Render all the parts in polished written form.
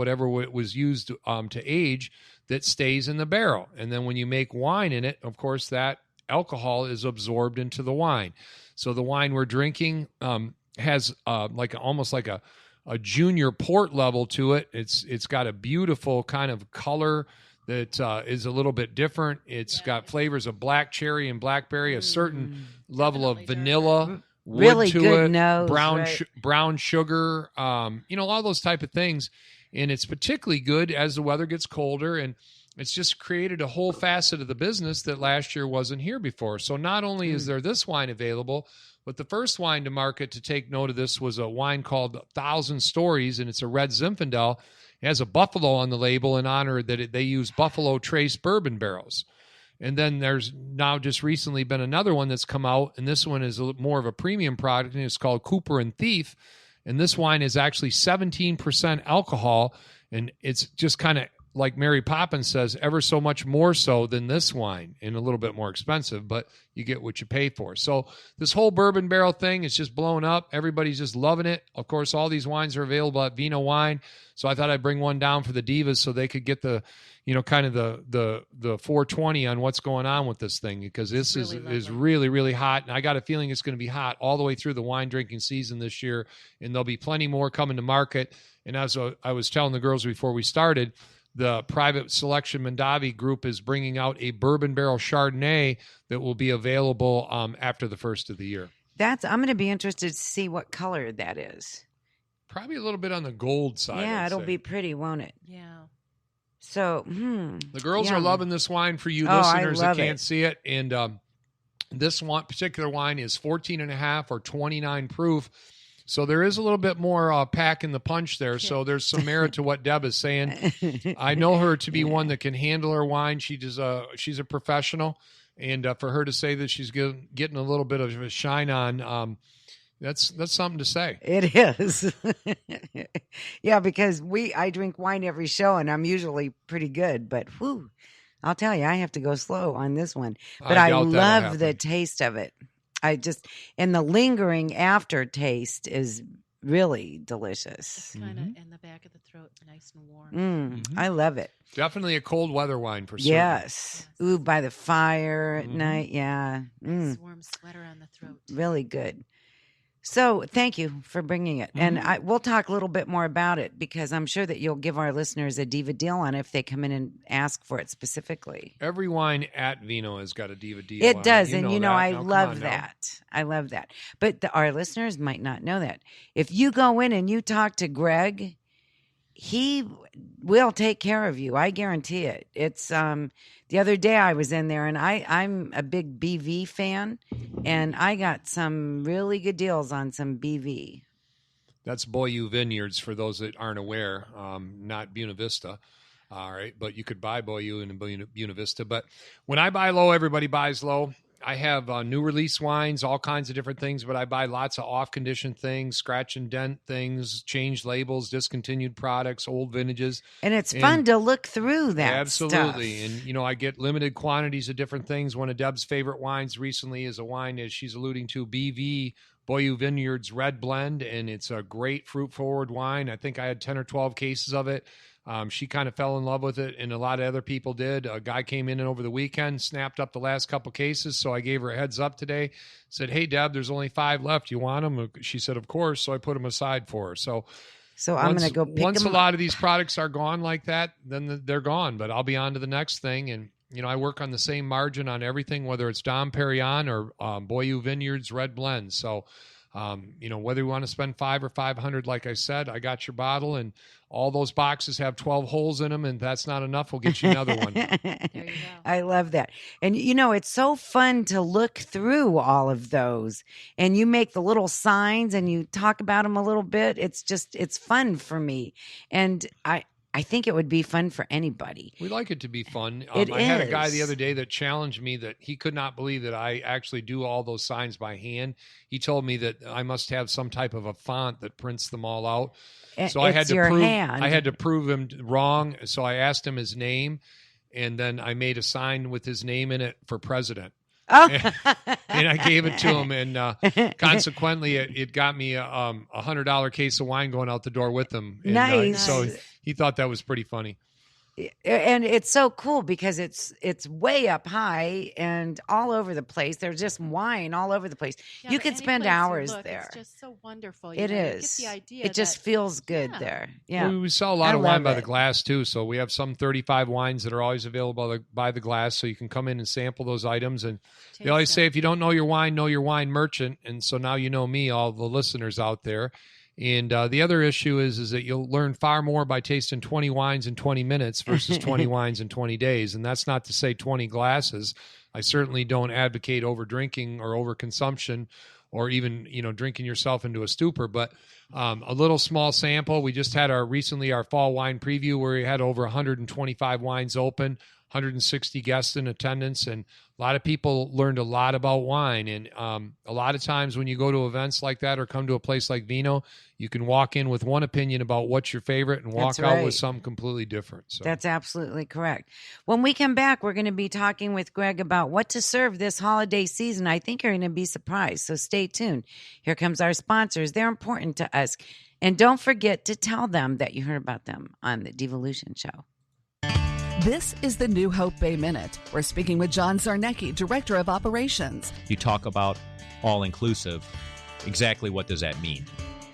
whatever was used to age, that stays in the barrel. And then when you make wine in it, of course, that alcohol is absorbed into the wine. So the wine we're drinking has almost like a junior port level to it. It's got a beautiful kind of color that is a little bit different. It's got flavors of black cherry and blackberry, a certain level of vanilla, wood really to good it, nose, brown sugar, all those type of things. And it's particularly good as the weather gets colder, and it's just created a whole facet of the business that last year wasn't here before. So not only is there this wine available, but the first wine to market to take note of this was a wine called 1,000 Stories, and it's a red Zinfandel. It has a buffalo on the label in honor that they use Buffalo Trace bourbon barrels. And then there's now just recently been another one that's come out, and this one is more of a premium product, and it's called Cooper and Thief. And this wine is actually 17% alcohol, and it's just kind of like Mary Poppins says, ever so much more so than this wine, and a little bit more expensive, but you get what you pay for. So this whole bourbon barrel thing is just blowing up. Everybody's just loving it. Of course, all these wines are available at Vino Wine, so I thought I'd bring one down for the divas so they could get the, kind of the 420 on what's going on with this thing, because this is really, really hot, and I got a feeling it's going to be hot all the way through the wine drinking season this year, and there'll be plenty more coming to market. And as I was telling the girls before we started, the Private Selection Mondavi group is bringing out a bourbon barrel Chardonnay that will be available after the first of the year. I'm going to be interested to see what color that is. Probably a little bit on the gold side. Yeah, it'll be pretty, won't it? Yeah. So, the girls are loving this wine for you listeners that can't see it. And this particular wine is 14.5 or 29 proof. So there is a little bit more pack in the punch there. So there's some merit to what Deb is saying. I know her to be one that can handle her wine. She's a professional. And for her to say that she's getting a little bit of a shine on, that's something to say. It is. Yeah, because I drink wine every show, and I'm usually pretty good. But I'll tell you, I have to go slow on this one. But I love the taste of it. And the lingering aftertaste is really delicious. It's kind of in the back of the throat, nice and warm. I love it. Definitely a cold weather wine for certain. Yes. Ooh, by the fire at night. Yeah. Nice warm sweater on the throat. Really good. So thank you for bringing it. And we'll talk a little bit more about it, because I'm sure that you'll give our listeners a diva deal on it if they come in and ask for it specifically. Every wine at Vino has got a diva deal. It does. And I love that. I love that. But our listeners might not know that. If you go in and you talk to Greg, he will take care of you. I guarantee it. It's the other day I was in there, and I'm a big BV fan, and I got some really good deals on some BV. That's Bayou Vineyards for those that aren't aware, not Buena Vista. All right, but you could buy Bayou in Buena Vista. But when I buy low, everybody buys low. I have new release wines, all kinds of different things, but I buy lots of off-condition things, scratch and dent things, changed labels, discontinued products, old vintages. And it's fun to look through that absolutely. stuff. And, I get limited quantities of different things. One of Deb's favorite wines recently is a wine, as she's alluding to, BV, Bayou Vineyards Red Blend, and it's a great fruit-forward wine. I think I had 10 or 12 cases of it. She kind of fell in love with it, and a lot of other people did. A guy came in and over the weekend, snapped up the last couple cases, so I gave her a heads up today. Said, "Hey, Deb, there's only 5 left. You want them?" She said, "Of course." So I put them aside for her. So I'm going to go pick them up. Once a lot of these products are gone like that, then they're gone. But I'll be on to the next thing, and I work on the same margin on everything, whether it's Dom Perignon or Bayou Vineyards Red Blend. So. Whether you want to spend $500 or $500, like I said, I got your bottle, and all those boxes have 12 holes in them, and that's not enough. We'll get you another one. There you go. I love that. And, it's so fun to look through all of those, and you make the little signs and you talk about them a little bit. It's fun for me. And I think it would be fun for anybody. We like it to be fun. I had a guy the other day that challenged me that he could not believe that I actually do all those signs by hand. He told me that I must have some type of a font that prints them all out. So I had to prove him wrong. So I asked him his name, and then I made a sign with his name in it for president. Oh. And I gave it to him, and consequently, it got me a $100 case of wine going out the door with him. And, nice. So he thought that was pretty funny. And it's so cool because it's way up high and all over the place. There's just wine all over the place. Yeah, You but could any spend place you hours look, there. It's just so wonderful. It You is. get the idea It just that- feels good Yeah. there. Yeah. Well, we sell a lot I of wine love by the it. glass too. So we have some 35 wines that are always available by the glass. So you can come in and sample those items. And they always Taste say, it. if you don't know your wine merchant. And so now you know me, all the listeners out there. And the other issue is that you'll learn far more by tasting 20 wines in 20 minutes versus 20 wines in 20 days. And that's not to say 20 glasses. I certainly don't advocate over drinking or over consumption or even, drinking yourself into a stupor. But a little small sample. We just had recently our fall wine preview where we had over 125 wines open, 160 guests in attendance, and a lot of people learned a lot about wine. And a lot of times when you go to events like that or come to a place like Vino, you can walk in with one opinion about what's your favorite and walk That's out right. with something completely different. So That's absolutely correct. When we come back, we're going to be talking with Greg about what to serve this holiday season. I think you're going to be surprised, so stay tuned. Here comes our sponsors. They're important to us. And don't forget to tell them that you heard about them on the Devolution Show. This is the New Hope Bay Minute. We're speaking with John Zarnecki, Director of Operations. You talk about all-inclusive. Exactly what does that mean?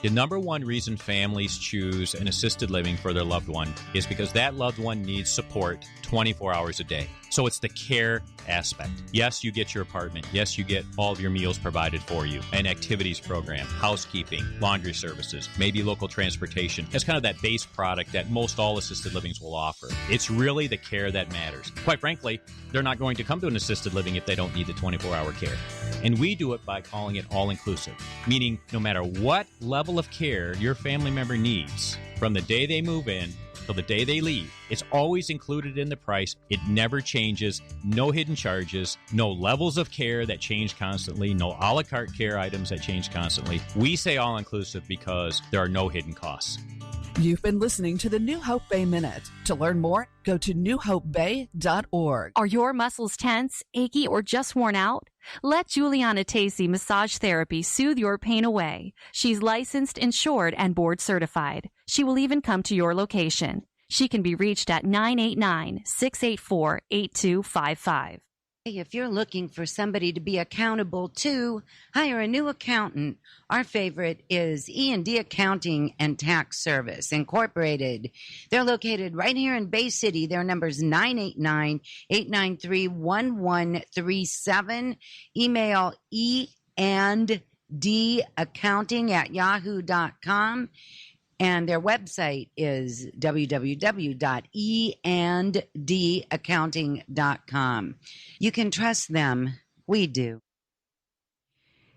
The number one reason families choose an assisted living for their loved one is because that loved one needs support 24 hours a day. So it's the care aspect. Yes, you get your apartment. Yes, you get all of your meals provided for you. An activities program, housekeeping, laundry services, maybe local transportation. It's kind of that base product that most all assisted livings will offer. It's really the care that matters. Quite frankly, they're not going to come to an assisted living if they don't need the 24-hour care. And we do it by calling it all-inclusive, meaning no matter what level of care your family member needs, from the day they move in till the day they leave, it's always included in the price. It never changes. No hidden charges, no levels of care that change constantly, no a la carte care items that change constantly. We say all-inclusive because there are no hidden costs. You've been listening to the New Hope Bay Minute. To learn more, go to newhopebay.org. Are your muscles tense, achy, or just worn out? Let Juliana Tacey Massage Therapy soothe your pain away. She's licensed, insured, and board certified. She will even come to your location. She can be reached at 989-684-8255. If you're looking for somebody to be accountable to, hire a new accountant. Our favorite is E&D Accounting and Tax Service Incorporated. They're located right here in Bay City. Their number's 989-893-1137. Email eandaccounting@yahoo.com. And their website is www.eandaccounting.com. You can trust them. We do.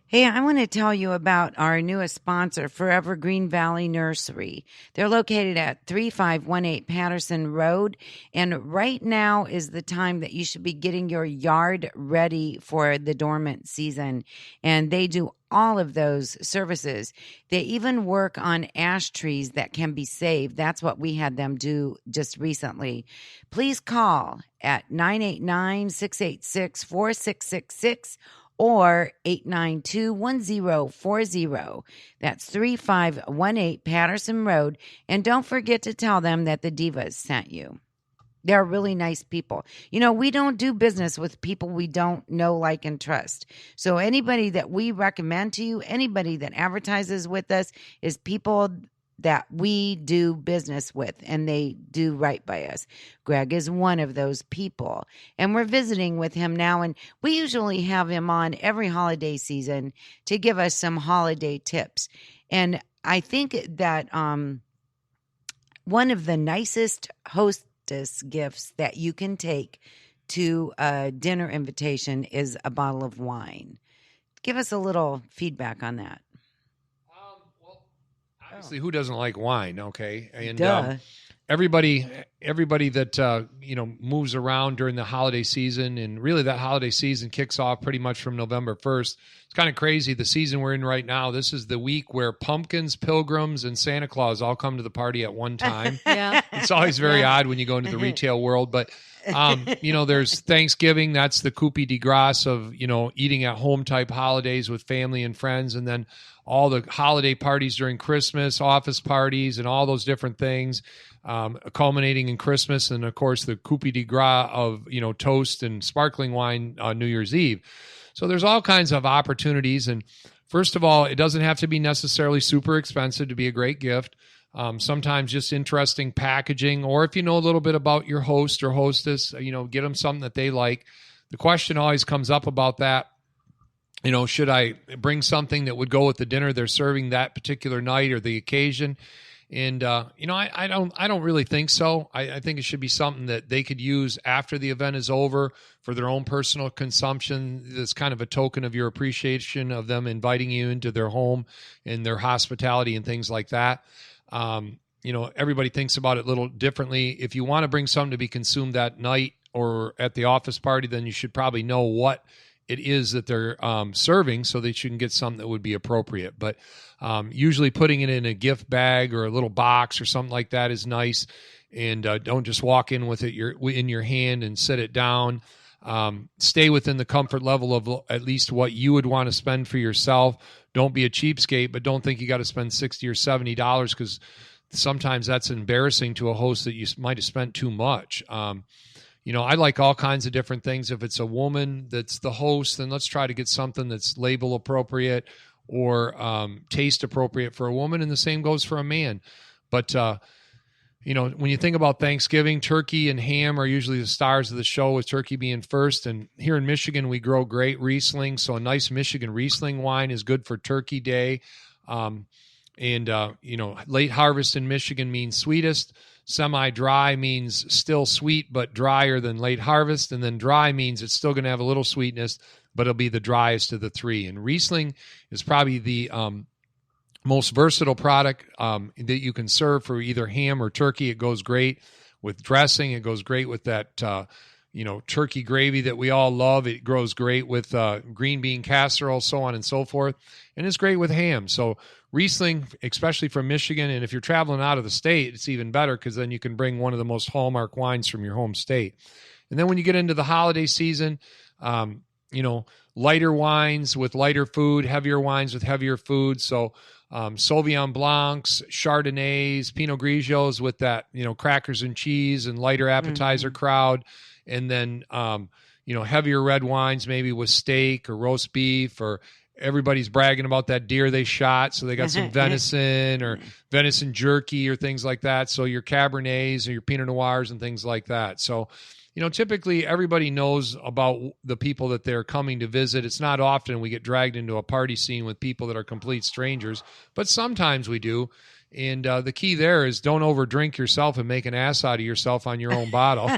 Hey, I want to tell you about our newest sponsor, Forever Green Valley Nursery. They're located at 3518 Patterson Road, and right now is the time that you should be getting your yard ready for the dormant season, and they do all of those services. They even work on ash trees that can be saved. That's what we had them do just recently. Please call at 989-686-4666 or 892-1040. That's 3518 Patterson Road. And don't forget to tell them that the Divas sent you. They're really nice people. You know, we don't do business with people we don't know, like, and trust. So anybody that we recommend to you, anybody that advertises with us, is people that we do business with, and they do right by us. Greg is one of those people, and we're visiting with him now, and we usually have him on every holiday season to give us some holiday tips. And I think that one of the nicest hostess gifts that you can take to a dinner invitation is a bottle of wine. Give us a little feedback on that. Obviously, who doesn't like wine? Okay, and everybody that moves around during the holiday season, and really that holiday season kicks off pretty much from November 1st. It's kind of crazy. The season we're in right now, this is the week where pumpkins, pilgrims, and Santa Claus all come to the party at one time. Yeah. It's always very odd when you go into the retail world, but There's Thanksgiving. That's the coup de grace of, eating at home type holidays with family and friends. And then all the holiday parties during Christmas, office parties, and all those different things, culminating in Christmas. And of course, the coup de grace of, toast and sparkling wine on New Year's Eve. So there's all kinds of opportunities. And first of all, it doesn't have to be necessarily super expensive to be a great gift. Sometimes just interesting packaging, or if you know a little bit about your host or hostess, get them something that they like. The question always comes up about that. Should I bring something that would go with the dinner they're serving that particular night or the occasion? And, I don't really think so. I think it should be something that they could use after the event is over for their own personal consumption. That's kind of a token of your appreciation of them inviting you into their home and their hospitality and things like that. Everybody thinks about it a little differently. If you want to bring something to be consumed that night or at the office party, then you should probably know what it is that they're serving so that you can get something that would be appropriate. But usually putting it in a gift bag or a little box or something like that is nice. And don't just walk in with it in your hand and set it down. Stay within the comfort level of at least what you would want to spend for yourself. Don't be a cheapskate, but don't think you got to spend $60 or $70 because sometimes that's embarrassing to a host that you might have spent too much. I like all kinds of different things. If it's a woman that's the host, then let's try to get something that's label appropriate or taste appropriate for a woman, and the same goes for a man. But when you think about Thanksgiving, turkey and ham are usually the stars of the show, with turkey being first. And here in Michigan, we grow great Riesling. So a nice Michigan Riesling wine is good for Turkey Day. Late harvest in Michigan means sweetest. Semi-dry means still sweet, but drier than late harvest. And then dry means it's still going to have a little sweetness, but it'll be the driest of the three. And Riesling is probably the most versatile product that you can serve for either ham or turkey. It goes great with dressing. It goes great with that, turkey gravy that we all love. It goes great with green bean casserole, so on and so forth. And it's great with ham. So Riesling, especially from Michigan, and if you're traveling out of the state, it's even better because then you can bring one of the most hallmark wines from your home state. And then when you get into the holiday season, lighter wines with lighter food, heavier wines with heavier food. So Sauvignon Blancs, Chardonnays, Pinot Grigios with that, crackers and cheese and lighter appetizer crowd. And then, heavier red wines, maybe with steak or roast beef, or everybody's bragging about that deer they shot. So they got some venison or venison jerky or things like that. So your Cabernets or your Pinot Noirs and things like that. So, typically everybody knows about the people that they're coming to visit. It's not often we get dragged into a party scene with people that are complete strangers, but sometimes we do. And the key there is don't overdrink yourself and make an ass out of yourself on your own bottle.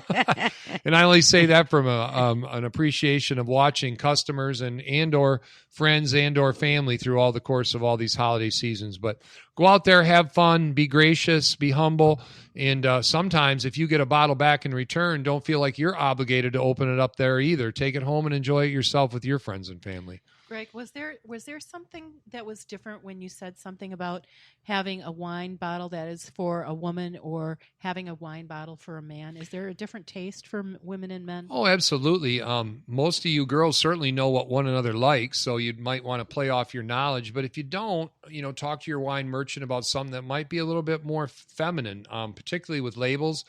And I only say that from an appreciation of watching customers and or friends and or family through all the course of all these holiday seasons. But go out there, have fun, be gracious, be humble. And sometimes if you get a bottle back in return, don't feel like you're obligated to open it up there either. Take it home and enjoy it yourself with your friends and family. Greg, was there something that was different when you said something about having a wine bottle that is for a woman or having a wine bottle for a man? Is there a different taste for women and men? Oh, absolutely. Most of you girls certainly know what one another likes, so you might want to play off your knowledge. But if you don't, talk to your wine merchant about something that might be a little bit more feminine, particularly with labels.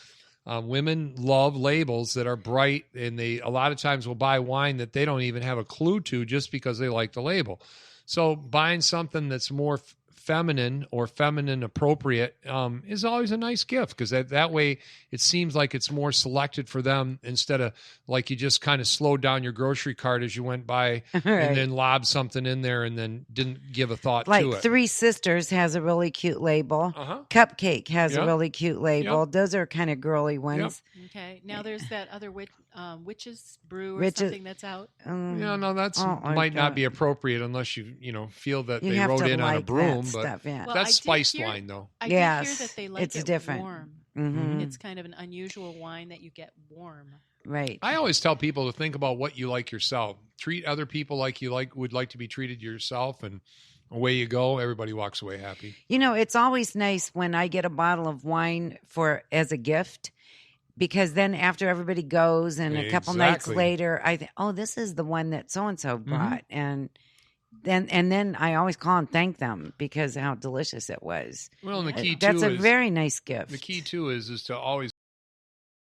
Women love labels that are bright, and they a lot of times will buy wine that they don't even have a clue to just because they like the label. So buying something that's more feminine or feminine appropriate is always a nice gift, because that way it seems like it's more selected for them, instead of like you just kind of slowed down your grocery cart as you went by Right. and then lobbed something in there and then didn't give a thought Like to it. Three Sisters has a really cute label. Cupcake has a Yep. really cute label. Yep. Those are kind of girly ones. Okay. Now there's that other Witch's Brew or Witches- something that's out. Yeah, no, that's I might not don't- be appropriate unless you feel that You they have rode to in on a like broom. that But stuff, yeah. Well, that's I did spiced hear- wine, though. I did hear Yes, that they like it's it different. warm. Mhm. It's kind of an unusual wine that you get warm. Right. I always tell people to think about what you like yourself. Treat other people like you would like to be treated yourself, and away you go. Everybody walks away happy. It's always nice when I get a bottle of wine as a gift, because then after everybody goes and a couple nights Exactly. later, I think, oh, this is the one that so-and-so brought. And then I always call and thank them because how delicious it was. Well, and the key That's too a is very nice gift. the key too is to always